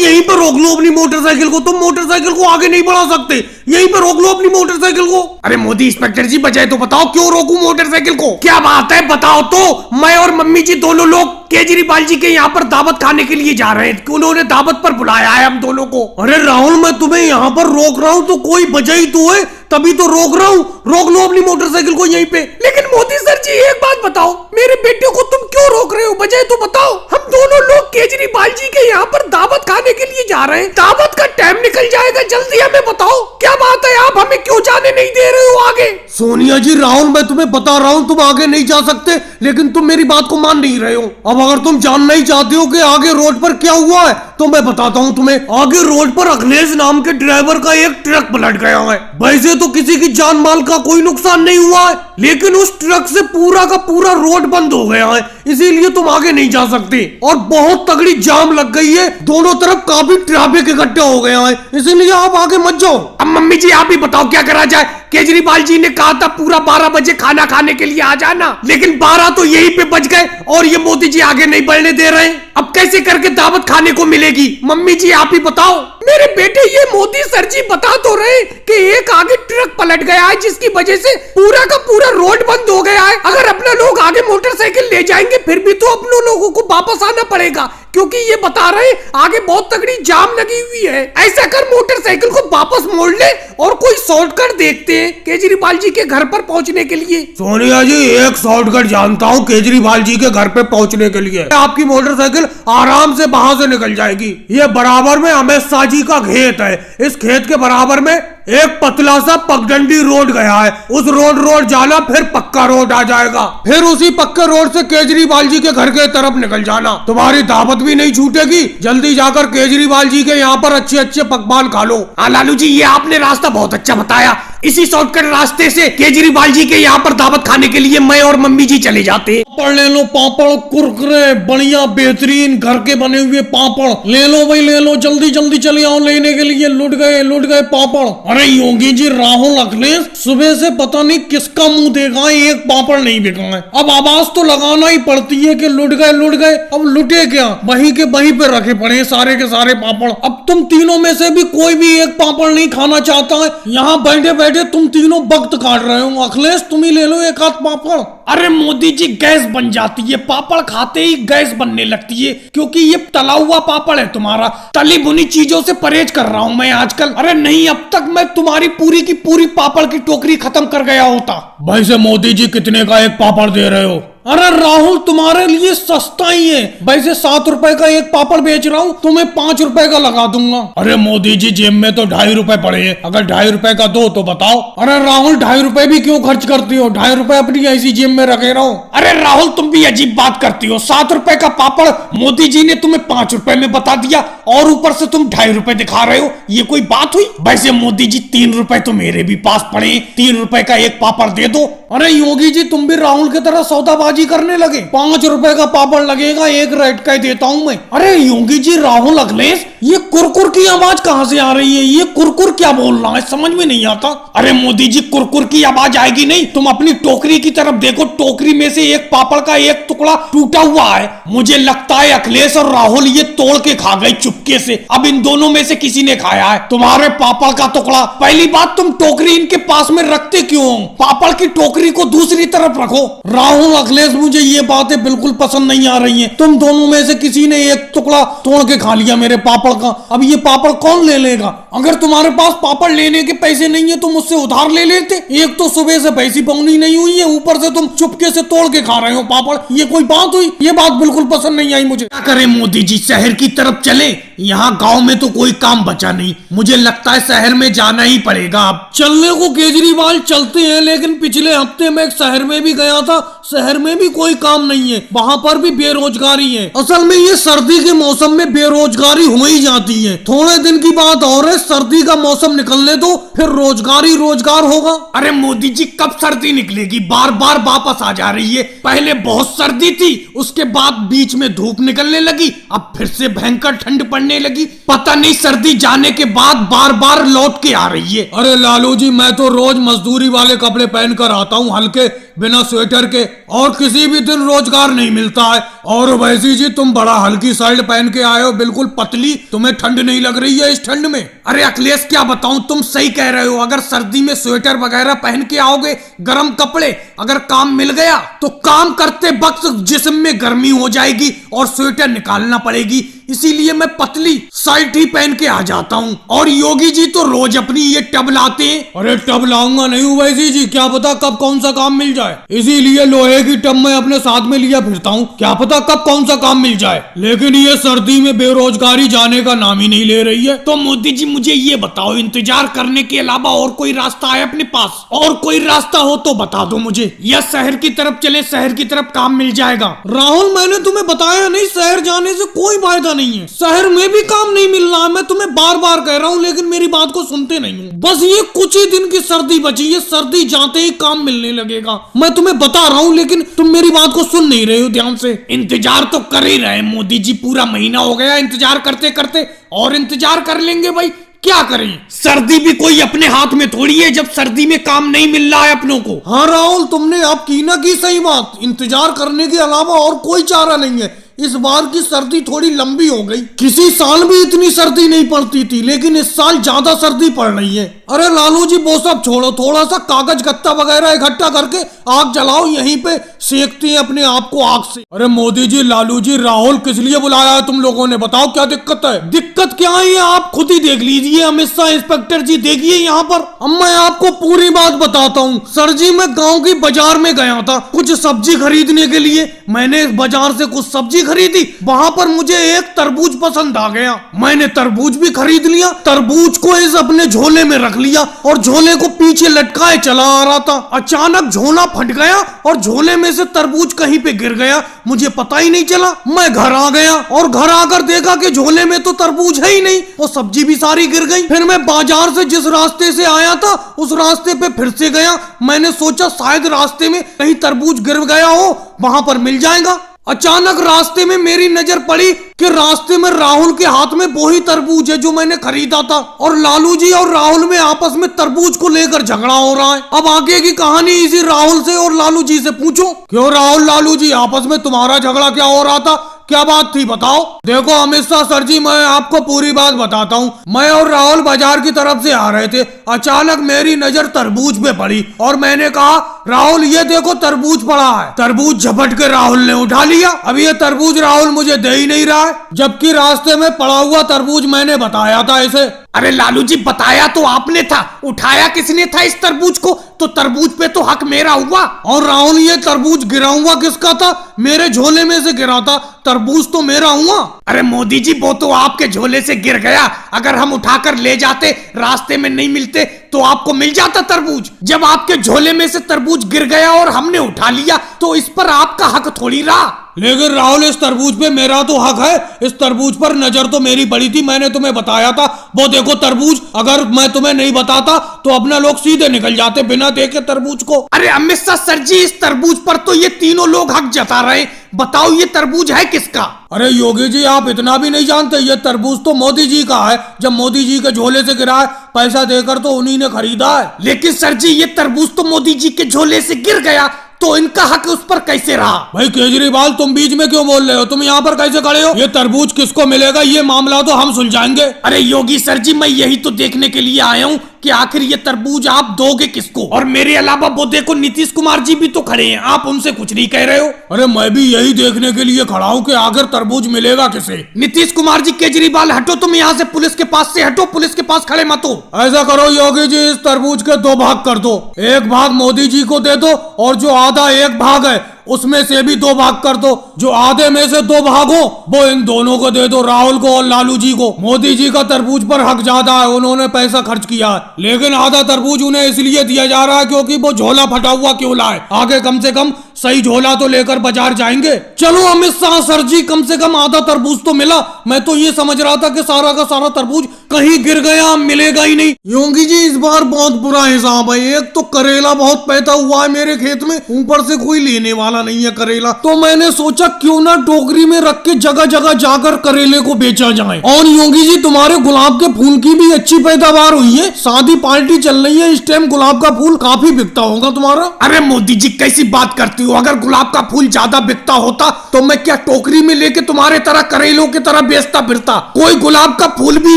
यहीं पर रोक लो अपनी मोटरसाइकिल को, तुम मोटरसाइकिल को आगे नहीं बढ़ा सकते, यहीं पर रोक लो अपनी मोटरसाइकिल को। अरे मोदी इंस्पेक्टर जी बजाय तो बताओ क्यों रोकूं मोटरसाइकिल को? क्या बात है बताओ तो। मैं और मम्मी जी दोनों लोग केजरीवाल जी के यहाँ पर दावत खाने के लिए जा रहे हैं, उन्होंने दावत पर बुलाया है हम दोनों को। अरे राहुल मैं तुम्हें यहाँ पर रोक रहा हूँ तो कोई वजह ही तो है, तभी तो रोक रहा हूँ। रोक लो अपनी मोटरसाइकिल को यहीं पे। लेकिन मोदी सर जी एक बात बताओ, मेरे बेटे को तुम क्यों रोक रहे हो, वजह तो बताओ। हम दोनों लोग केजरीवाल जी के यहाँ पर दावत खाने के लिए जा रहे हैं, दावत का टाइम निकल जाएगा, जल्दी हमें बताओ क्या बात है, आप हमें क्यों जाने नहीं दे रहे हो आगे? सोनिया जी राहुल मैं तुम्हें बता रहा हूँ तुम आगे नहीं जा सकते, लेकिन तुम मेरी बात को मान नहीं रहे हो। अब अगर तुम जानना ही चाहते हो कि आगे रोड पर क्या हुआ है तो मैं बताता हूँ तुम्हें। आगे रोड पर अखिलेश नाम के ड्राइवर का एक ट्रक पलट गया है। वैसे तो किसी की जान माल का कोई नुकसान नहीं हुआ है, लेकिन उस ट्रक से पूरा का पूरा रोड बंद हो गया है, इसीलिए तुम आगे नहीं जा सकते। और बहुत तगड़ी जाम लग गई है, दोनों तरफ काफी ट्रैफिक इकट्ठा हो गया है, इसीलिए आप आगे मत जाओ। अब मम्मी जी आप ही बताओ क्या करा जाए? केजरीवाल जी ने कहा था पूरा 12 बजे खाना खाने के लिए आ जाना, लेकिन 12 तो यहीं पे बज गए और ये मोदी जी आगे नहीं बढ़ने दे रहे हैं। अब कैसे करके दावत खाने को मिलेगी? मम्मी जी आप ही बताओ। मेरे बेटे ये मोदी सर जी बता तो रहे कि एक आगे ट्रक पलट गया है जिसकी वजह से पूरा का पूरा रोड बंद हो गया है। अगर अपने लोग आगे मोटरसाइकिल ले जाएंगे फिर भी तो अपने लोगों को वापस आना पड़ेगा, क्योंकि ये बता रहे आगे बहुत तगड़ी जाम लगी हुई है। ऐसा कर मोटरसाइकिल को वापस मोड़ ले और कोई शॉर्टकट देखते हैं केजरीवाल जी के घर पर पहुंचने के लिए। सोनिया जी एक शॉर्टकट जानता हूँ केजरीवाल जी के घर पे पहुंचने के लिए। आपकी मोटरसाइकिल आराम से वहां से निकल जाएगी। ये बराबर में अमित शाह जी का खेत है, इस खेत के बराबर में एक पतला सा पगडंडी रोड गया है, उस रोड जाना फिर पक्का रोड आ जाएगा, फिर उसी पक्के रोड से केजरीवाल जी के घर के तरफ निकल जाना। तुम्हारी दावत भी नहीं छूटेगी, जल्दी जाकर केजरीवाल जी के यहाँ पर अच्छे अच्छे पकवान खा लो। हाँ लालू जी ये आपने रास्ता बहुत अच्छा बताया, इसी शॉर्टकट रास्ते से केजरीवाल जी के यहाँ पर दावत खाने के लिए मैं और मम्मी जी चले जाते। पापड़ ले लो, पापड़ कुरकुरे बढ़िया बेहतरीन घर के बने हुए पापड़ ले लो भाई, ले लो जल्दी जल्दी चले आओ लेने के लिए। लुट गए पापड़। अरे योगी जी राहुल अखिलेश सुबह से पता नहीं किसका मुंह देखा है, एक पापड़ नहीं बिका है। अब आवाज तो लगाना ही पड़ती है कि लुट गए। अब लुटे क्या, वहीं के वहीं पे रखे पड़े सारे के सारे पापड़। अब तुम तीनों में से भी कोई भी एक पापड़ नहीं खाना चाहता है, यहाँ बैठे बैठे तुम तीनों वक्त काट रहे हो। अखिलेश तुम ही ले लो एक आध पापड़। अरे मोदी जी गैस बन जाती है, पापड़ खाते ही गैस बनने लगती है, क्योंकि ये तला हुआ पापड़ है तुम्हारा। तली भुनी चीजों से परहेज कर रहा हूँ मैं आजकल। अरे नहीं अब तक मैं तुम्हारी पूरी की पूरी पापड़ की टोकरी खत्म कर गया होता। भाई से मोदी जी कितने का एक पापड़ दे रहे हो? अरे राहुल तुम्हारे लिए सस्ता ही है, वैसे 7 रुपए का एक पापड़ बेच रहा हूँ, तुम्हें 5 रुपए का लगा दूंगा। अरे मोदी जी जेब में तो 2.5 रुपए पड़े हैं, अगर 2.5 रुपए का दो तो बताओ। अरे राहुल 2.5 रुपए भी क्यों खर्च करती हो, 2.5 रुपए अपनी ऐसी जेब में रखे रहो। अरे राहुल तुम भी अजीब बात करती हो, 7 रुपए का पापड़ मोदी जी ने तुम्हें 5 रुपए में बता दिया और ऊपर से तुम 2.5 रुपए दिखा रहे हो, ये कोई बात हुई? वैसे मोदी जी 3 रुपए तो मेरे भी पास पड़े, 3 रुपए का एक पापड़ दे दो। अरे योगी जी तुम भी राहुल की तरह सौदाबाजी करने लगे, 5 रुपए का पापड़ लगेगा, एक रेट का ही देता हूँ मैं। अरे योगी जी राहुल अखिलेश ये कुरकुर की आवाज कहाँ से आ रही है, ये कुरकुर क्या बोल रहा है समझ में नहीं आता। अरे मोदी जी कुरकुर की आवाज आएगी नहीं, तुम अपनी टोकरी की तरफ देखो, टोकरी में से एक पापड़ का एक टुकड़ा टूटा हुआ है। मुझे लगता है अखिलेश और राहुल ये तोड़ के खा गए चुपके से, अब इन दोनों में से किसी ने खाया है तुम्हारे पापड़ का टुकड़ा। पहली बात तुम टोकरी इनके पास में रखते क्यों? पापड़ की टोकरी को दूसरी तरफ रखो। राहुल अखिलेश मुझे ये बातें बिल्कुल पसंद नहीं आ रही हैं, तुम दोनों में से किसी ने एक टुकड़ा तोड़ के खा लिया मेरे पापड़ का, अब ये पापड़ कौन ले लेगा? अगर तुम्हारे पास पापड़ लेने के पैसे नहीं है तो मुझसे उधार ले लेते, एक तो सुबह से पैसी पौनी नहीं हुई है, ऊपर से तुम चुपके से तोड़ के खा रहे हो पापड़, ये कोई बात हुई? ये बात बिल्कुल पसंद नहीं आई मुझे। क्या करें मोदी जी, शहर की तरफ चले? यहाँ गांव में तो कोई काम बचा नहीं, मुझे लगता है शहर में जाना ही पड़ेगा। अब चलने को केजरीवाल चलते हैं, लेकिन पिछले हफ्ते मैं एक शहर में भी गया था, शहर में भी कोई काम नहीं है, वहाँ पर भी बेरोजगारी है। असल में ये सर्दी के मौसम में बेरोजगारी हो ही जाती है, थोड़े दिन की बात और है, सर्दी का मौसम निकलने दो फिर रोजगारी रोजगार होगा। अरे मोदी जी कब सर्दी निकलेगी, बार बार वापस आ जा रही है। पहले बहुत सर्दी थी, उसके बाद बीच में धूप निकलने लगी, अब फिर से भयंकर ठंड पड़ने लगी, पता नहीं सर्दी जाने के बाद बार बार लौट के आ रही है। अरे लालू जी मैं तो रोज मजदूरी वाले कपड़े पहन कर आता हूँ, हल्के बिना स्वेटर के, और किसी भी दिन रोजगार नहीं मिलता है। और वैसी जी तुम बड़ा हल्की शर्ट पहन के आए हो, बिल्कुल पतली, तुम्हें ठंड नहीं लग रही है इस ठंड में? अरे अखिलेश क्या बताऊं, तुम सही कह रहे हो। अगर सर्दी में स्वेटर वगैरह पहन के आओगे, गर्म कपड़े, अगर काम मिल गया तो काम करते वक्त जिस्म में गर्मी हो जाएगी और स्वेटर निकालना पड़ेगी, इसीलिए मैं पतली शर्ट ही पहन के आ जाता हूँ। और योगी जी तो रोज अपनी ये टब लाते हैं। अरे टब लाऊंगा नहीं वैसी जी, क्या पता कब कौन सा काम मिल जाए, इसीलिए लोहे की टब मैं अपने साथ में लिया फिरता हूँ, क्या पता कब कौन सा काम मिल जाए। लेकिन ये सर्दी में बेरोजगारी जाने का नाम ही नहीं ले रही है। तो मोदी जी मुझे ये बताओ, इंतजार करने के अलावा और कोई रास्ता है अपने पास? और कोई रास्ता हो तो बता दो मुझे, या शहर की तरफ चले, शहर की तरफ काम मिल जाएगा? राहुल मैंने तुम्हें बताया नहीं, शहर जाने से कोई फायदा नहीं है, शहर में भी काम नहीं मिल रहा। मैं तुम्हें बार बार कह रहा हूँ लेकिन मेरी बात को सुनते नहीं हूँ। बस ये कुछ ही दिन की सर्दी बची है, सर्दी जाते ही काम मिलने लगेगा। मैं तुम्हें बता रहा हूँ लेकिन तुम मेरी बात को सुन नहीं रहे हो ध्यान से। इंतजार तो कर ही रहे मोदी जी, पूरा महीना हो गया इंतजार करते करते, और इंतजार कर लेंगे भाई, क्या करें? सर्दी भी कोई अपने हाथ में थोड़ी है जब सर्दी में काम नहीं मिल रहा है अपनों को। हाँ राहुल, तुमने अब की ना की सही बात, इंतजार करने के अलावा और कोई चारा नहीं है। इस बार की सर्दी थोड़ी लंबी हो गई, किसी साल भी इतनी सर्दी नहीं पड़ती थी, लेकिन इस साल ज्यादा सर्दी पड़ रही है। अरे लालू जी वो सब छोड़ो, थोड़ा सा कागज गत्ता वगैरह इकट्ठा करके आग जलाओ, यहीं पे सेकते हैं अपने आप को आग से। अरे मोदी जी, लालू जी, राहुल किस लिए बुलाया है तुम लोगों ने, बताओ क्या दिक्कत है? दिक्कत क्या है आप खुद ही देख लीजिए। अमित शाह इंस्पेक्टर जी देखिए यहाँ पर। अब मैं आपको पूरी बात बताता हूँ। सर जी मैं गाँव की बाजार में गया था कुछ सब्जी खरीदने के लिए। मैंने बाजार से कुछ सब्जी खरीदी, वहाँ पर मुझे एक तरबूज पसंद आ गया। मैंने तरबूज भी खरीद लिया, तरबूज को इस अपने झोले में रख लिया और झोले को पीछे लटकाए चला आ रहा था। अचानक झोला फट गया और झोले में से तरबूज कहीं पे गिर गया, मुझे पता ही नहीं चला। मैं घर आ गया और घर आकर देखा कि झोले में तो तरबूज है ही नहीं, वो सब्जी भी सारी गिर गई। फिर मैं बाजार से जिस रास्ते से आया था उस रास्ते पे फिर से गया। मैंने सोचा शायद रास्ते में कहीं तरबूज गिर गया हो, वहां पर मिल जाएगा। अचानक रास्ते में मेरी नजर पड़ी कि रास्ते में राहुल के हाथ में वही तरबूज है जो मैंने खरीदा था, और लालू जी और राहुल में आपस में तरबूज को लेकर झगड़ा हो रहा है। अब आगे की कहानी इसी राहुल से और लालू जी से पूछो। क्यों राहुल, लालू जी आपस में तुम्हारा झगड़ा क्या हो रहा था, क्या बात थी बताओ? देखो अमित शाह सर जी, मैं आपको पूरी बात बताता हूँ। मैं और राहुल बाजार की तरफ से आ रहे थे, अचानक मेरी नजर तरबूज पे पड़ी और मैंने कहा राहुल ये देखो तरबूज पड़ा है। तरबूज झपट के राहुल ने उठा लिया। अब ये तरबूज राहुल मुझे दे ही नहीं रहा है, जबकि रास्ते में पड़ा हुआ तरबूज मैंने बताया था इसे। अरे लालू जी बताया तो आपने था, उठाया किसने था इस तरबूज को? तो तरबूज पे तो हक मेरा हुआ। और राहुल ये तरबूज गिरा हुआ किसका था? मेरे झोले में से गिरा था, तरबूज तो मेरा हुआ। अरे मोदी जी वो तो आपके झोले से गिर गया, अगर हम उठाकर ले जाते रास्ते में नहीं मिलते तो आपको मिल जाता तरबूज। जब आपके झोले में से तरबूज गिर गया और हमने उठा लिया तो इस पर आपका हक थोड़ी रहा। लेकिन राहुल इस तरबूज पे मेरा तो हक है, इस तरबूज पर नजर तो मेरी पड़ी थी, मैंने तुम्हें बताया था वो देखो तरबूज। अगर मैं तुम्हें नहीं बताता तो अपना लोग सीधे निकल जाते बिना देखे तरबूज को। अरे अमित शाह सर जी, इस तरबूज पर तो ये तीनों लोग हक जता रहे, बताओ ये तरबूज है किसका? अरे योगी जी आप इतना भी नहीं जानते, ये तरबूज तो मोदी जी का है। जब मोदी जी के झोले से गिरा है, पैसा देकर तो उन्हीं ने खरीदा है। लेकिन सर जी ये तरबूज तो मोदी जी के झोले से गिर गया, तो इनका हक उस पर कैसे रहा? भाई केजरीवाल तुम बीच में क्यों बोल रहे हो, तुम यहाँ पर कैसे खड़े हो? ये तरबूज किसको मिलेगा ये मामला तो हम सुलझाएंगे। अरे योगी सर जी मैं यही तो देखने के लिए आया हूँ कि आखिर ये तरबूज आप दोगे किसको? और मेरे अलावा वो देखो नीतीश कुमार जी भी तो खड़े हैं, आप उनसे कुछ नहीं कह रहे हो। अरे मैं भी यही देखने के लिए खड़ा हूँ कि आखिर तरबूज मिलेगा किसे। नीतीश कुमार जी, केजरीवाल हटो तुम यहाँ से, पुलिस के पास से हटो, पुलिस के पास खड़े मत हो। ऐसा करो योगी जी, इस तरबूज के दो भाग कर दो, एक भाग मोदी जी को दे दो और जो आधा एक भाग है उसमें से भी दो भाग कर दो। जो आधे में से दो भाग हो वो इन दोनों को दे दो, राहुल को और लालू जी को। मोदी जी का तरबूज पर हक ज्यादा है, उन्होंने पैसा खर्च किया है, लेकिन आधा तरबूज उन्हें इसलिए दिया जा रहा है क्योंकि वो झोला फटा हुआ क्यों लाए। आगे कम से कम सही झोला तो लेकर बाजार जाएंगे। चलो अमित शाह सर जी, कम से कम आधा तरबूज तो मिला। मैं तो ये समझ रहा था कि सारा का सारा तरबूज कहीं गिर गया, मिलेगा ही नहीं। योगी जी इस बार बहुत बुरा हिसाब है। एक तो करेला बहुत पैदा हुआ है मेरे खेत में, ऊपर से कोई लेने वाला नहीं है करेला। तो मैंने सोचा क्यों ना टोकरी में रख के जगह जगह जाकर करेले को बेचा जाए। और योगी जी तुम्हारे गुलाब के फूल की भी अच्छी पैदावार हुई है। शादी पार्टी चल रही है, इस टाइम गुलाब का फूल काफी बिकता होगा तुम्हारा। अरे मोदी जी कैसी बात करती हो? अगर गुलाब का फूल ज्यादा बिकता होता तो मैं क्या टोकरी में लेके तुम्हारे तरह करेलों की तरह बेचता फिरता? कोई गुलाब का फूल भी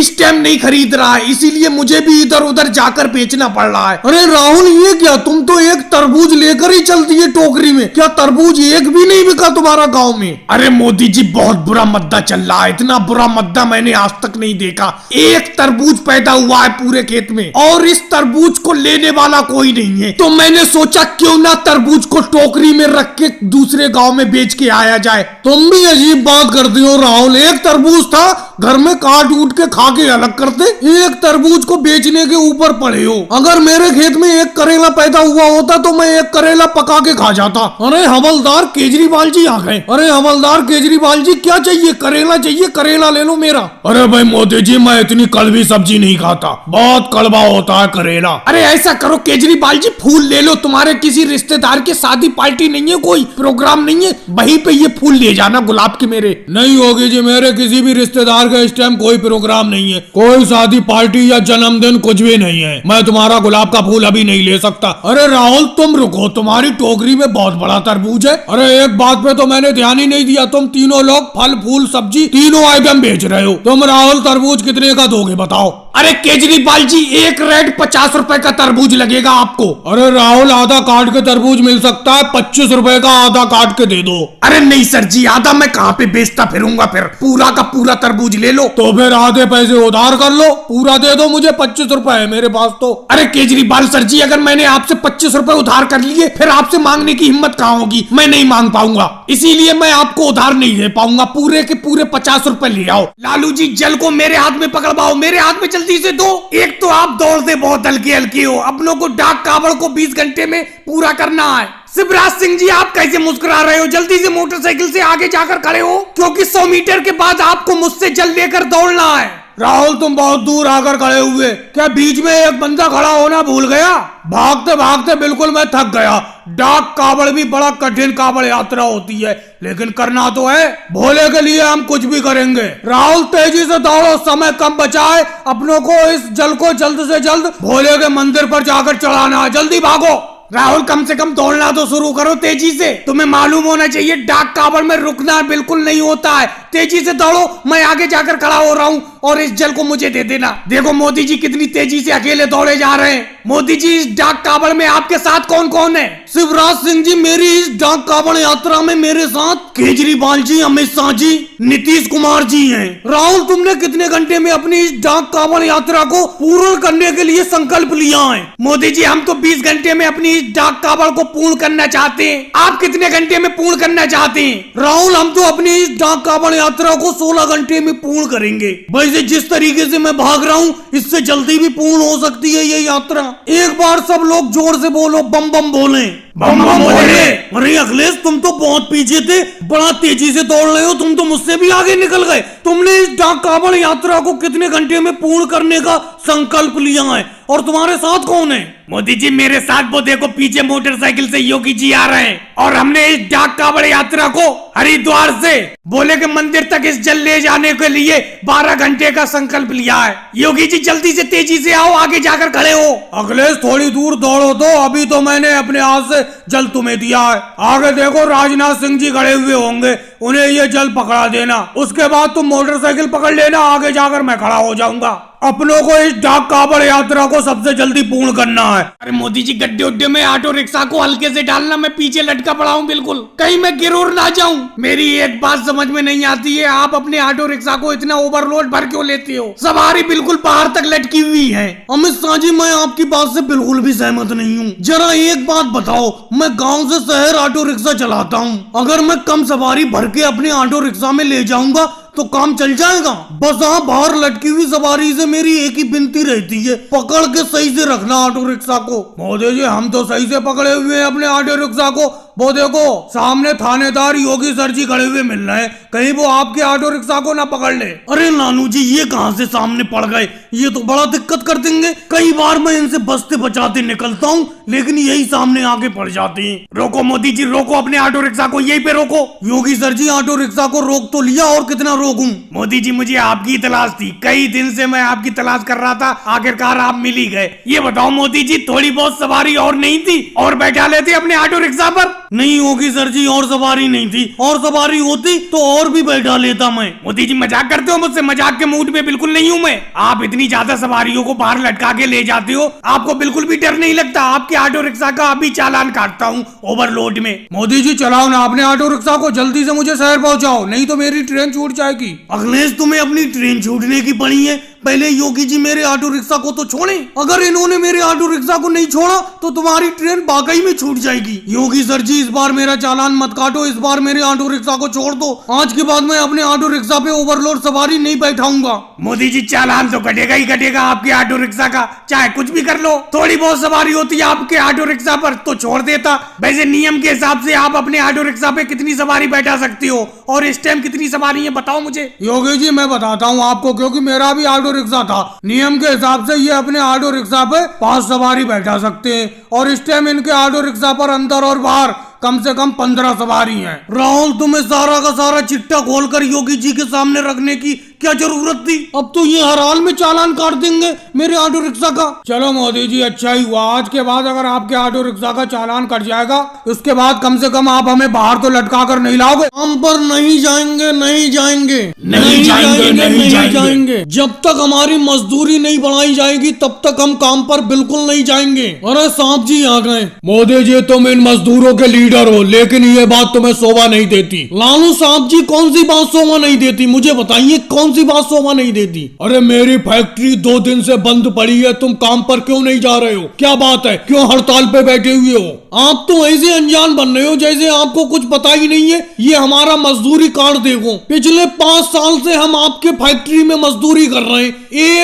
इस टाइम नहीं खरीद रहा है, इसीलिए मुझे भी इधर उधर जाकर बेचना पड़ रहा है। अरे राहुल ये क्या, तुम तो एक तरबूज लेकर ही चलती है टोकरी में, क्या तरबूज एक भी नहीं बिका तुम्हारा गाँव में? अरे मोदी जी बहुत बुरा मद्दा चल रहा है, इतना बुरा मद्दा मैंने आज तक नहीं देखा। एक तरबूज पैदा हुआ है पूरे खेत में और इस तरबूज को लेने वाला कोई नहीं है। तो मैंने सोचा क्यों ना तरबूज को टोकरी में रख के दूसरे गांव में बेच के आया जाए। तुम भी अजीब बात करती हो राहुल। एक तरबूज था, घर में काट उठ के खा के अलग करते, एक तरबूज को बेचने के ऊपर पड़े हो। अगर मेरे खेत में एक करेला पैदा हुआ होता तो मैं एक करेला पका के खा जाता। अरे हवलदार केजरीवाल जी आ गए। अरे हवलदार केजरीवाल जी क्या चाहिए? करेला चाहिए, करेला ले लो मेरा। अरे भाई मोदी जी मैं इतनी कड़वी सब्जी नहीं खाता, बहुत कड़वा होता है करेला। अरे ऐसा करो केजरीवाल जी फूल ले लो, तुम्हारे किसी रिश्तेदार की शादी पार्टी नहीं है, कोई प्रोग्राम नहीं है, वहीं पे ये फूल ले जाना गुलाब के मेरे। नहीं होगी जी, मेरे किसी भी रिश्तेदार का इस टाइम कोई प्रोग्राम नहीं है, कोई शादी पार्टी या जन्मदिन कुछ भी नहीं है। मैं तुम्हारा गुलाब का फूल अभी नहीं ले सकता। अरे राहुल तुम रुको, तुम्हारी टोकरी में बहुत बड़ा तरबूज है। अरे एक बात पे तो मैंने ध्यान ही नहीं दिया, तुम तीनों लोग फल फूल सब्जी तीनों आइटम बेच रहे हो। तुम राहुल तरबूज कितने का दोगे बताओ? अरे केजरीवाल जी एक रेट 50 रुपए का तरबूज लगेगा आपको। अरे राहुल आधा काट के तरबूज मिल सकता है, 25 रुपए का आधा काट के दे दो। अरे नहीं सर जी, आधा मैं कहाँ पे बेचता फिरूंगा, फिर पूरा का पूरा तरबूज ले लो। तो फिर आधे पैसे उधार कर लो, पूरा दे दो मुझे, 25 रुपए है मेरे पास तो। अरे केजरीवाल सर जी अगर मैंने आपसे 25 रुपए उधार कर लिए फिर आपसे मांगने की हिम्मत कहाँ होगी? मैं नहीं मांग पाऊंगा, इसीलिए मैं आपको उधार नहीं दे पाऊंगा। पूरे के पूरे 50 रुपए ले आओ। लालू जी जल को मेरे हाथ में पकड़वाओ, मेरे हाथ में जल्दी से दो। एक तो आप दौड़ते बहुत हल्की हल्की हो, अपनों को डाक कावड़ को 20 घंटे में पूरा करना है। शिवराज सिंह जी आप कैसे मुस्कुरा रहे हो? जल्दी से मोटरसाइकिल से आगे जाकर खड़े हो, क्योंकि 100 मीटर के बाद आपको मुझसे जल लेकर दौड़ना है। राहुल तुम बहुत दूर आकर खड़े हुए, क्या बीच में एक बंदा खड़ा होना भूल गया? भागते भागते बिल्कुल मैं थक गया। डाक कावड़ भी बड़ा कठिन कावड़ यात्रा होती है, लेकिन करना तो है। भोले के लिए हम कुछ भी करेंगे। राहुल तेजी से दौड़ो, समय कम बचा है, अपनों को इस जल को जल्द से जल्द भोले के मंदिर पर जाकर चढ़ाना है। जल्दी भागो। राहुल कम से कम दौड़ना तो शुरू करो तेजी से। तुम्हें मालूम होना चाहिए डाक कावड़ में रुकना बिल्कुल नहीं होता है। तेजी से दौड़ो, मैं आगे जाकर खड़ा हो रहा हूँ और इस जल को मुझे दे देना। देखो मोदी जी कितनी तेजी से अकेले दौड़े जा रहे हैं। मोदी जी इस डाक कावड़ में आपके साथ कौन कौन है? शिवराज सिंह जी मेरी इस डाक कावड़ यात्रा में मेरे साथ केजरीवाल जी, अमित शाह जी, नीतीश कुमार जी हैं। राहुल तुमने कितने घंटे में अपनी इस डाक कावड़ यात्रा को पूर्ण करने के लिए संकल्प लिया है? मोदी जी हम तो 20 घंटे में अपनी इस डाक कावड़ को पूर्ण करना चाहते हैं। आप कितने घंटे में पूर्ण करना चाहते हैं? राहुल हम तो अपनी इस डाक कावड़ यात्रा को 16 घंटे में पूर्ण करेंगे। वैसे जिस तरीके से मैं भाग रहा हूँ इससे जल्दी भी पूर्ण हो सकती है ये यात्रा। एक बार सब लोग जोर से बोलो, बम बम बोले। बम बम बोले। अरे अखिलेश तुम तो बहुत पीछे थे, बड़ा तेजी से दौड़ रहे हो, तुम तो मुझसे भी आगे निकल गए। तुमने इस डाक कावड़ यात्रा को कितने घंटे में पूर्ण करने का संकल्प लिया है और तुम्हारे साथ कौन है? मोदी जी मेरे साथ वो देखो पीछे मोटरसाइकिल से योगी जी आ रहे हैं और हमने इस डाक कावड़ यात्रा को हरिद्वार से भोले के मंदिर तक इस जल ले जाने के लिए 12 घंटे का संकल्प लिया है। योगी जी जल्दी से तेजी से आओ, आगे जाकर खड़े हो। अखिलेश थोड़ी दूर दौड़ो तो, अभी तो मैंने अपने हाथ से जल तुम्हें दिया है। आगे देखो राजनाथ सिंह जी खड़े हुए होंगे, उन्हें ये जल पकड़ा देना, उसके बाद तुम मोटरसाइकिल पकड़ लेना, आगे जाकर मैं खड़ा हो जाऊंगा। अपनों को इस डाक कावड़ यात्रा को सबसे जल्दी पूर्ण करना है। अरे मोदी जी गड्ढे उड्ढे में ऑटो रिक्शा को हल्के से डालना, मैं पीछे लटका पड़ा हूँ बिल्कुल, कहीं मैं गिर उड़ ना जाऊं। मेरी एक बात समझ में नहीं आती है, आप अपने ऑटो रिक्शा को इतना ओवरलोड भर क्यों लेते हो? सवारी बिल्कुल बाहर तक लटकी हुई है। अमित शाह जी मैं आपकी बात से बिल्कुल भी सहमत नहीं हूँ। जरा एक बात बताओ, मैं गाँव से शहर ऑटो रिक्शा चलाता हूँ, अगर मैं कम सवारी भर के अपने ऑटो रिक्शा में ले जाऊंगा तो काम चल जाएगा? बस आप बाहर लटकी हुई सवारी से मेरी एक ही विनती रहती है, पकड़ के सही से रखना ऑटो रिक्शा को। मोदी जी हम तो सही से पकड़े हुए हैं अपने ऑटो रिक्शा को, वो देखो सामने थानेदार योगी सर जी खड़े हुए मिल रहे हैं, कहीं वो आपके ऑटो रिक्शा को ना पकड़ ले। अरे नानू जी ये कहां से सामने पड़ गए, ये तो बड़ा दिक्कत कर देंगे। कई बार मैं इनसे बचते बचाते निकलता हूँ लेकिन यही सामने आके पड़ जाती हैं। रोको मोदी जी रोको अपने ऑटो रिक्शा को, यहीं पे रोको। योगी सर जी ऑटो रिक्शा को रोक तो लिया और कितना रोकूं। मोदी जी मुझे आपकी तलाश थी, कई दिन से मैं आपकी तलाश कर रहा था, आखिरकार आप मिल ही गए। ये बताओ मोदी जी थोड़ी बहुत सवारी और नहीं थी और बैठा लेते अपने ऑटो रिक्शा पर? नहीं होगी सर जी और सवारी नहीं थी, और सवारी होती तो और भी बैठा लेता मैं। मोदी जी मजाक करते हो मुझसे? मजाक के मूड में बिल्कुल नहीं हूँ मैं। आप इतनी ज्यादा सवारियों को बाहर लटका के ले जाते हो, आपको बिल्कुल भी डर नहीं लगता? आपके ऑटो रिक्शा का अभी चालान काटता हूँ ओवरलोड में। मोदी जी चलाओ ना अपने ऑटो रिक्शा को, जल्दी से मुझे शहर पहुँचाओ, नहीं तो मेरी ट्रेन छूट जाएगी। अखिलेश तुम्हें अपनी ट्रेन छूटने की पड़ी है, पहले योगी जी मेरे ऑटो रिक्शा को तो छोड़े। अगर इन्होंने मेरे ऑटो रिक्शा को नहीं छोड़ा तो तुम्हारी ट्रेन वाकई में छूट जाएगी। योगी सर जी इस बार मेरा चालान मत काटो, इस बार मेरे ऑटो रिक्शा को छोड़ दो। आज के बाद मैं अपने ऑटो रिक्शा पे ओवरलोड सवारी नहीं बैठाऊंगा। मोदी जी चालान तो कटेगा ही कटेगा आपके ऑटो रिक्शा का, चाहे कुछ भी कर लो। थोड़ी बहुत सवारी होती है आपके ऑटो रिक्शा पर तो छोड़ देता। वैसे नियम के हिसाब से आप अपने ऑटो रिक्शा पे कितनी सवारी बैठा सकती हो और इस टाइम कितनी सवारी है बताओ मुझे। योगी जी मैं बताता हूँ आपको, क्योंकि मेरा भी ऑटो रिक्शा था। नियम के हिसाब से ये अपने ऑटो रिक्शा पे 5 सवारी बैठा सकते हैं और इस टाइम इनके ऑटो रिक्शा पर अंदर और बाहर कम से कम 15 सवारी हैं। राहुल तुम्हें सारा का सारा चिट्टा खोलकर योगी जी के सामने रखने की क्या जरूरत थी? अब तो ये हर हाल में चालान काट देंगे मेरे ऑटो रिक्शा का। चलो मोदी जी अच्छा ही हुआ, आज के बाद अगर आपके ऑटो रिक्शा का चालान कट जाएगा उसके बाद कम से कम आप हमें बाहर तो लटका कर नहीं लाओगे। हम पर नहीं जाएंगे नहीं जाएंगे नहीं जाएंगे नहीं जाएंगे। जब तक हमारी मजदूरी नहीं बढ़ाई जाएगी तब तक हम काम पर बिल्कुल नहीं जाएंगे। अरे सांप जी आ गए। मोदी जी तुम इन मजदूरों के लीडर हो लेकिन ये बात तुम्हें शोभा नहीं देती। लालू साहब जी कौन सी बात शोभा नहीं देती मुझे बताइए, कौन सी बात शोभा नहीं देती? अरे मेरी फैक्ट्री 2 दिन से बंद पड़ी है, तुम काम पर क्यों नहीं जा रहे हो? क्या बात है, क्यों हड़ताल पे बैठे हुए हो? आप तो ऐसे अनजान बन रहे हो जैसे आपको कुछ पता ही नहीं है। ये हमारा मजदूरी कार्ड देखो, पिछले 5 साल से हम आपके फैक्ट्री में मजदूरी कर रहे हैं,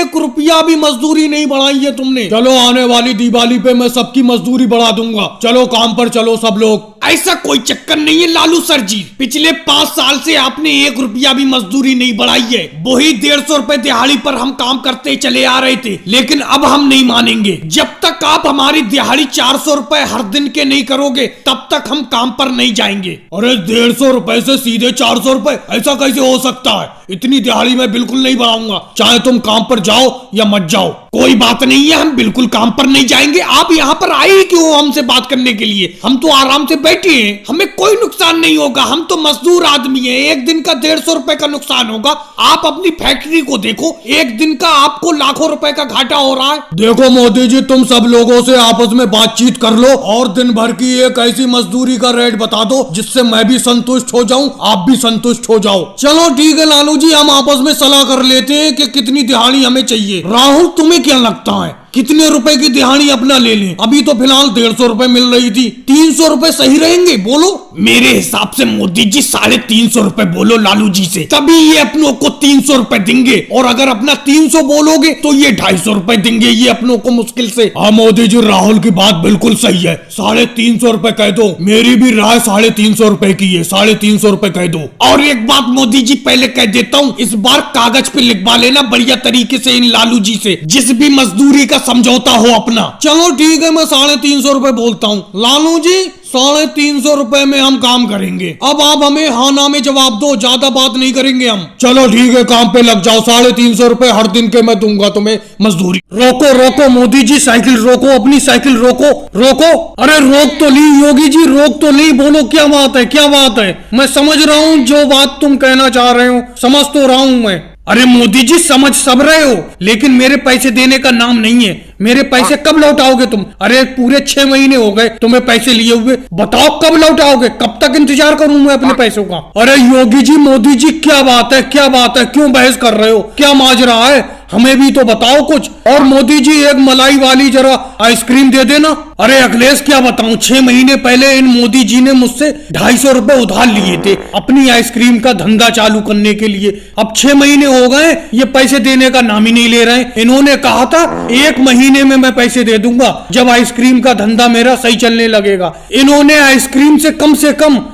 1 रुपया भी मजदूरी नहीं बढ़ाई है तुमने। चलो आने वाली दिवाली पे मैं सबकी मजदूरी बढ़ा दूंगा, चलो काम पर चलो सब लोग। ऐसा कोई चक्कर नहीं है लालू सर जी, पिछले 5 साल से आपने 1 रुपया भी मजदूरी नहीं बढ़ाई है। वही 150 रुपए दिहाड़ी पर हम काम करते चले आ रहे थे, लेकिन अब हम नहीं मानेंगे। जब तक आप हमारी दिहाड़ी 400 रुपए हर दिन के नहीं करोगे तब तक हम काम पर नहीं जाएंगे। अरे 150 रुपए से सीधे 400 रुपए, ऐसा कैसे हो सकता है? इतनी दिहाड़ी मैं बिल्कुल नहीं बढ़ाऊंगा, चाहे तुम काम पर जाओ या मत जाओ। कोई बात नहीं है, हम बिल्कुल काम पर नहीं जाएंगे। आप यहाँ पर आए क्यों हमसे बात करने के लिए? हम तो आराम से बैठे हैं, हमें कोई नुकसान नहीं होगा। हम तो मजदूर आदमी हैं, एक दिन का 150 रुपए का नुकसान होगा। आप अपनी फैक्ट्री को देखो, एक दिन का आपको लाखों रुपए का घाटा हो रहा है। देखो मोदी जी तुम सब लोगों से आपस में बातचीत कर लो और दिन भर की एक ऐसी मजदूरी का रेट बता दो जिससे मैं भी संतुष्ट हो जाऊं, आप भी संतुष्ट हो जाओ। चलो ठीक है लालू जी, हम आपस में सलाह कर लेते हैं कि कितनी दिहाड़ी हमें चाहिए। राहुल तुम्हें क्या लगता है कितने रुपए की दिहाड़ी अपना ले लें? अभी तो फिलहाल 150 रुपए मिल रही थी, 300 रुपए सही रहेंगे? बोलो। मेरे हिसाब से मोदी जी 350 रुपए बोलो लालू जी से, तभी ये अपनों को 300 रुपए देंगे। और अगर अपना 300 बोलोगे तो ये 250 रुपए देंगे ये अपनों को मुश्किल से। हाँ मोदी जी राहुल की बात बिल्कुल सही है, 350 रुपए कह दो। मेरी भी राय 350 रुपए की है, 350 रुपए कह दो। और एक बात मोदी जी पहले कह देता हूँ, इस बार कागज पे लिखवा लेना बढ़िया तरीके से इन लालू जी से, जिस भी मजदूरी का समझौता हो अपना। चलो ठीक है, मैं 350 रुपए बोलता हूँ। लालू जी 350 रुपए में हम काम करेंगे। अब आप हमें हाँ ना में जवाब दो, ज्यादा बात नहीं करेंगे हम। चलो ठीक है, काम पे लग जाओ। 350 रुपए हर दिन के मैं दूंगा तुम्हें मजदूरी। रोको रोको मोदी जी, साइकिल रोको, अपनी साइकिल रोको रोको। अरे रोक तो ली योगी जी, रोक तो ली। बोलो क्या बात है, क्या बात है? मैं समझ रहा हूँ जो बात तुम कहना चाह रहे हो, समझ तो रहा हूँ मैं। अरे मोदी जी समझ सब रहे हो, लेकिन मेरे पैसे देने का नाम नहीं है। मेरे पैसे कब लौटाओगे तुम? अरे पूरे 6 महीने हो गए तुम्हें पैसे लिए हुए, बताओ कब लौटाओगे? कब तक इंतजार करूं मैं अपने पैसों का? अरे योगी जी मोदी जी क्या बात है, क्या बात है? क्यों बहस कर रहे हो? क्या माजरा है? हमें भी तो बताओ कुछ। और मोदी जी एक मलाई वाली जरा आइसक्रीम दे देना। अरे अखिलेश क्या बताऊं, 6 महीने पहले इन मोदी जी ने मुझसे 250 रुपए उधार लिए थे अपनी आइसक्रीम का धंधा चालू करने के लिए। अब 6 महीने हो गए, ये पैसे देने का नाम ही नहीं ले रहे हैं। इन्होंने कहा था 1 महीने में मैं पैसे दे दूंगा जब आइसक्रीम का धंधा मेरा सही चलने लगेगा। इन्होंने आइसक्रीम से कम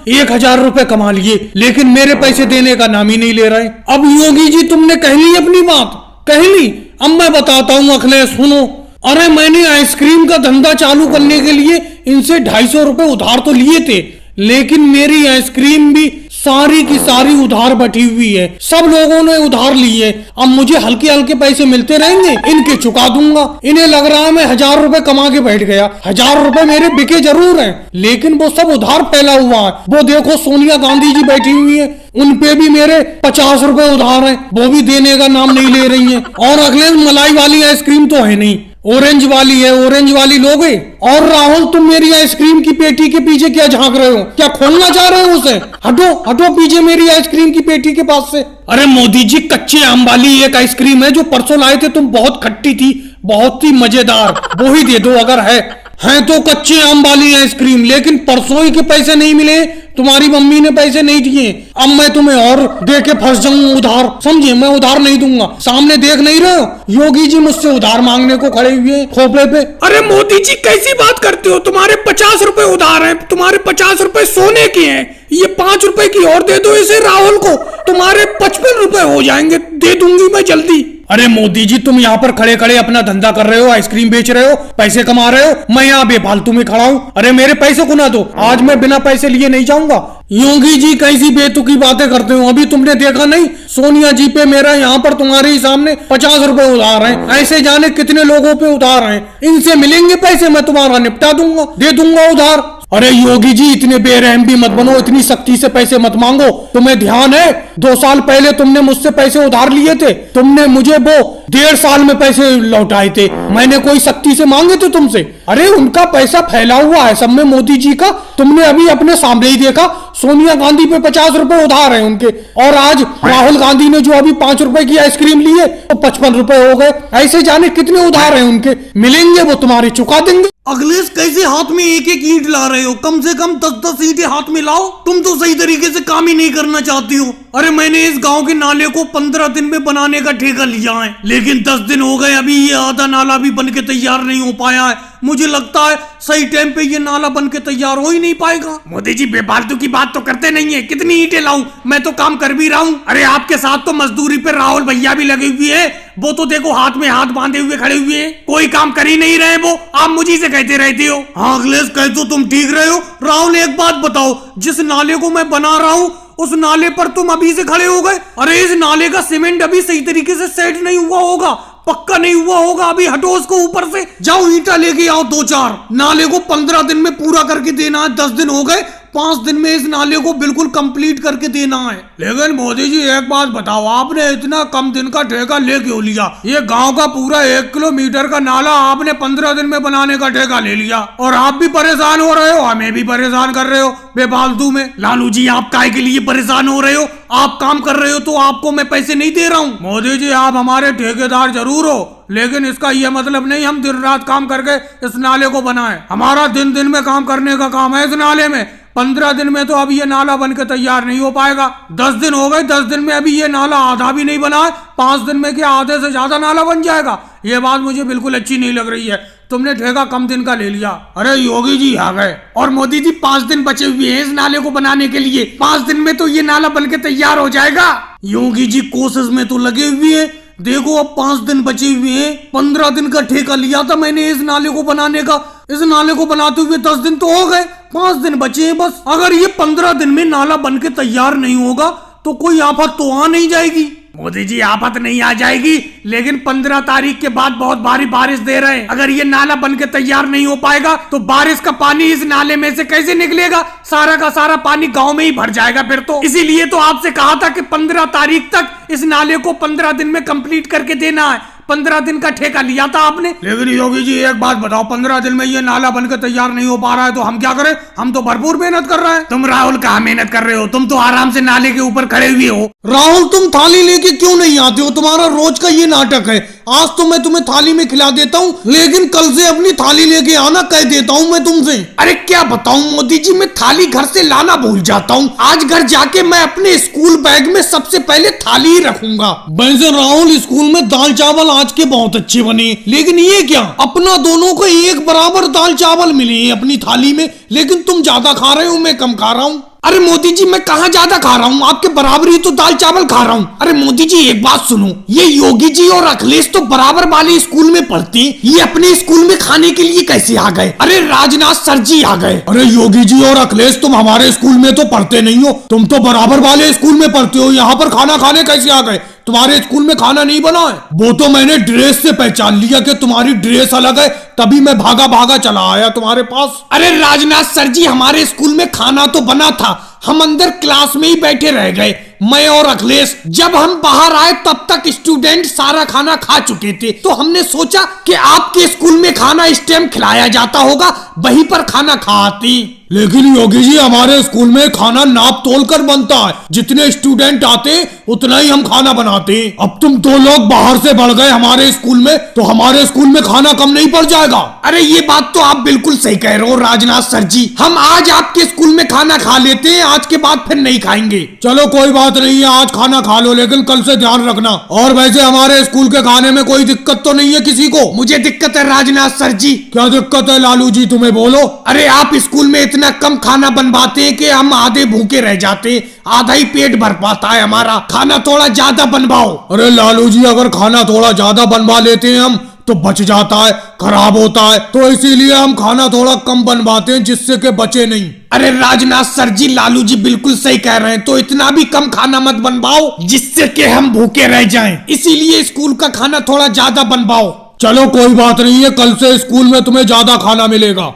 1000 रुपए कमा लिए, लेकिन मेरे पैसे देने का नाम ही नहीं ले रहे। अब योगी जी तुमने कह ली अपनी बात, कह ली। अब मैं बताता हूँ अखिलेश, सुनो। अरे मैंने आइसक्रीम का धंधा चालू करने के लिए इनसे 250 रुपए उधार तो लिए थे, लेकिन मेरी आइसक्रीम भी सारी की सारी उधार बैठी हुई है। सब लोगों ने उधार लिए। अब मुझे हल्के हल्के पैसे मिलते रहेंगे, इनके चुका दूंगा। इन्हें लग रहा है मैं 1000 रुपए कमा के बैठ गया। 1000 रुपए मेरे बिके जरूर हैं, लेकिन वो सब उधार फैला हुआ है। वो देखो सोनिया गांधी जी बैठी हुई है, उन पे भी मेरे 50 रुपए उधार हैं, वो भी देने का नाम नहीं ले रही हैं। और अगले मलाई वाली आइसक्रीम तो है नहीं, ऑरेंज वाली है, ऑरेंज वाली लोगे। और राहुल तुम मेरी आइसक्रीम की पेटी के पीछे क्या झांक रहे हो, क्या खोलना चाह रहे हो उसे? हटो हटो पीछे मेरी आइसक्रीम की पेटी के पास से। अरे मोदी जी, कच्चे आम वाली एक आइसक्रीम है जो परसों लाए थे तुम, बहुत खट्टी थी, बहुत ही मजेदार, वो ही दे दो अगर है तो कच्चे आम वाली आइसक्रीम। लेकिन परसों ही के पैसे नहीं मिले, तुम्हारी मम्मी ने पैसे नहीं दिए। अब मैं तुम्हें और दे के फंस जाऊं उधार, समझे? मैं उधार नहीं दूंगा। सामने देख नहीं रहे हो, योगी जी मुझसे उधार मांगने को खड़े हुए खोपड़े पे। अरे मोदी जी कैसी बात करते हो, तुम्हारे 50 रुपए उधार हैं, तुम्हारे 50 रुपए सोने के हैं। ये 5 रुपए की और दे दो इसे राहुल को, तुम्हारे 55 रुपए हो जाएंगे, दे दूंगी मैं जल्दी। अरे मोदी जी, तुम यहाँ पर खड़े खड़े अपना धंधा कर रहे हो, आइसक्रीम बेच रहे हो, पैसे कमा रहे हो, मैं यहाँ बेफालतू में खड़ा हूँ। अरे मेरे पैसे को ना दो, आज मैं बिना पैसे लिए नहीं जाऊंगा। योगी जी कैसी बेतुकी बातें करते हो, अभी तुमने देखा नहीं सोनिया जी पे मेरा यहाँ पर तुम्हारे ही सामने 50 रुपए उधार हैं। ऐसे जाने कितने लोगों पे उधार हैं, इनसे मिलेंगे पैसे, मैं तुम्हारा निपटा दूंगा, दे दूंगा उधार। अरे योगी जी, इतने बेरहम भी मत बनो, इतनी सख्ती से पैसे मत मांगो। तुम्हें ध्यान है 2 साल पहले तुमने मुझसे पैसे उधार लिए थे, तुमने मुझे वो 1.5 साल में पैसे लौटाए थे। मैंने कोई सख्ती से मांगे थे तुमसे? अरे उनका पैसा फैला हुआ है सब में, मोदी जी का। तुमने अभी अपने सामने ही देखा, सोनिया गांधी पे 50 रुपए उधार है उनके, और आज राहुल गांधी ने जो अभी 5 रुपए की आइसक्रीम ली है तो 55 रुपए हो गए। ऐसे जाने कितने उधार है उनके, मिलेंगे वो तुम्हारे, चुका देंगे। अखिलेश कैसे हाथ में एक एक ईंट ला रहे हो, कम से कम 10-10 ईंटें हाथ में लाओ। तुम तो सही तरीके से काम ही नहीं करना चाहती हो। अरे मैंने इस गांव के नाले को 15 दिन में बनाने का ठेका लिया है, लेकिन 10 दिन हो गए, अभी ये आधा नाला भी बन के तैयार नहीं हो पाया है। मुझे लगता है सही टाइम पे ये नाला बन के तैयार हो ही नहीं पाएगा। मोदी जी बेफालतू की बात तो करते नहीं है, कितनी ईंटें लाऊं, मैं तो काम कर भी रहा हूँ। अरे आपके साथ तो मजदूरी पे राहुल भैया भी लगे हुए हैं, वो तो देखो हाथ में हाथ बांधे हुए खड़े हुए हैं, कोई काम कर ही नहीं रहे। वो आप मुझे से कहते रहते हो। हाँ अखिलेश, कह तो तुम ठीक रहे हो। राहुल एक बात बताओ, जिस नाले को मैं बना रहा हूँ उस नाले पर तुम अभी से खड़े हो गए। अरे इस नाले का सीमेंट अभी सही तरीके से सेट नहीं हुआ होगा, पक्का नहीं हुआ होगा। अभी हटो उसको ऊपर से, जाओ ईंटा लेके आओ 2-4। नाले को 15 दिन में पूरा करके देना है, 10 दिन हो गए, 5 दिन में इस नाले को बिल्कुल कंप्लीट करके देना है। लेकिन मोदी जी एक बात बताओ, आपने इतना कम दिन का ठेका ले क्यों लिया? ये गांव का पूरा 1 किलोमीटर का नाला आपने 15 दिन में बनाने का ठेका ले लिया, और आप भी परेशान हो रहे हो, हमें भी परेशान कर रहे हो बेफालतू में। लालू जी, आप काय के लिए परेशान हो रहे हो? आप काम कर रहे हो तो आपको मैं पैसे नहीं दे रहा हूँ। मोदी जी, आप हमारे ठेकेदार जरूर हो, लेकिन इसका यह मतलब नहीं हम दिन रात काम करके इस नाले को बनाएं। हमारा दिन दिन में काम करने का काम है इस नाले में। 15 दिन में तो अभी ये नाला बन के तैयार नहीं हो पाएगा। 10 दिन हो गए, 10 दिन में अभी ये नाला आधा भी नहीं बना है। 5 दिन में क्या आधे से ज्यादा नाला बन जाएगा? ये बात मुझे बिल्कुल अच्छी नहीं लग रही है। तुमने ठेका कम दिन का ले लिया। अरे योगी जी आ गए, और मोदी जी 5 दिन बचे हुए हैं इस नाले को बनाने के लिए। 5 दिन में तो ये नाला बन के तैयार हो जाएगा। योगी जी कोशिश में तो लगे हुए हैं, देखो अब 5 दिन बचे हुए हैं। 15 दिन का ठेका लिया था मैंने इस नाले को बनाने का, इस नाले को बनाते हुए 10 दिन तो हो गए, 5 दिन बचे हैं बस। अगर ये 15 दिन में नाला बन के तैयार नहीं होगा तो कोई आफत तो आ नहीं जाएगी। मोदी जी, आफत नहीं आ जाएगी, लेकिन 15 तारीख के बाद बहुत भारी बारिश दे रहे हैं। अगर ये नाला बन के तैयार नहीं हो पाएगा तो बारिश का पानी इस नाले में से कैसे निकलेगा? सारा का सारा पानी गांव में ही भर जाएगा फिर तो। इसीलिए तो आपसे कहा था कि 15 तारीख तक इस नाले को 15 दिन में कंप्लीट करके देना है। 15 दिन का ठेका लिया था आपने। लेकिन योगी जी एक बात बताओ, 15 दिन में ये नाला बनकर तैयार नहीं हो पा रहा है तो हम क्या करें? हम तो भरपूर मेहनत कर रहे हैं। तुम राहुल कहाँ मेहनत कर रहे हो? तुम तो आराम से नाले के ऊपर खड़े हुए हो। राहुल तुम थाली लेके क्यों नहीं आते हो? तुम्हारा रोज का ये नाटक है। आज तो मैं तुम्हें थाली में खिला देता हूँ, लेकिन कल से अपनी थाली लेके आना कह देता हूँ मैं तुमसे। अरे क्या बताऊं मोदी जी, मैं थाली घर से लाना भूल जाता हूँ। आज घर जाके मैं अपने स्कूल बैग में सबसे पहले थाली ही रखूंगा। वैसे राहुल स्कूल में दाल चावल आज के बहुत अच्छे बने, लेकिन ये क्या, अपना दोनों को एक बराबर दाल चावल मिले हैं अपनी थाली में, लेकिन तुम ज्यादा खा रहे हो, मैं कम खा रहा हूँ। अरे मोदी जी मैं कहाँ ज्यादा खा रहा हूँ, आपके बराबरी तो दाल चावल खा रहा हूँ। अरे मोदी जी एक बात सुनो, ये योगी जी और अखिलेश तो बराबर वाले स्कूल में पढ़ते हैं, ये अपने स्कूल में खाने के लिए कैसे आ गए? अरे राजनाथ सर जी आ गए। अरे योगी जी और अखिलेश तुम हमारे स्कूल में तो पढ़ते नहीं हो, तुम तो बराबर वाले स्कूल में पढ़ते हो, यहाँ पर खाना खाने कैसे आ गए? तुम्हारे स्कूल में खाना नहीं बना है? वो तो मैंने ड्रेस से पहचान लिया कि तुम्हारी ड्रेस अलग है, तभी मैं भागा भागा चला आया तुम्हारे पास। अरे राजनाथ सर जी, हमारे स्कूल में खाना तो बना था, हम अंदर क्लास में ही बैठे रह गए, मैं और अखिलेश। जब हम बाहर आए तब तक स्टूडेंट सारा खाना खा चुके थे, तो हमने सोचा कि आपके स्कूल में खाना इस टाइम खिलाया जाता होगा, वहीं पर खाना खाती। लेकिन योगी जी हमारे स्कूल में खाना नाप तोल कर बनता है, जितने स्टूडेंट आते उतना ही हम खाना बनाते। अब तुम 2 लोग बाहर से बढ़ गए हमारे स्कूल में, तो हमारे स्कूल में खाना कम नहीं पड़ जाएगा? अरे ये बात तो आप बिल्कुल सही कह रहे हो राजनाथ सर जी, हम आज आपके स्कूल में खाना खा लेते हैं, आज के बाद फिर नहीं खाएंगे। चलो कोई बात नहीं है, आज खाना खा लो, लेकिन कल से ध्यान रखना। और वैसे हमारे स्कूल के खाने में कोई दिक्कत तो नहीं है किसी को? मुझे दिक्कत है राजनाथ सर जी। क्या दिक्कत है लालू जी, तुम्हें बोलो। अरे आप स्कूल में इतना कम खाना बनवाते हैं कि हम आधे भूखे रह जाते हैं, आधा ही पेट भर पाता है हमारा, खाना थोड़ा ज्यादा बनवाओ। अरे लालू जी अगर खाना थोड़ा ज्यादा बनवा लेते हैं हम तो बच जाता है, खराब होता है, तो इसीलिए हम खाना थोड़ा कम बनवाते हैं जिससे कि बचे नहीं। अरे राजनाथ सर जी, लालू जी बिल्कुल सही कह रहे हैं, तो इतना भी कम खाना मत बनवाओ जिससे कि हम भूखे रह जाएं, इसीलिए स्कूल का खाना थोड़ा ज्यादा बनवाओ। चलो कोई बात नहीं है, कल से स्कूल में तुम्हें ज्यादा खाना मिलेगा।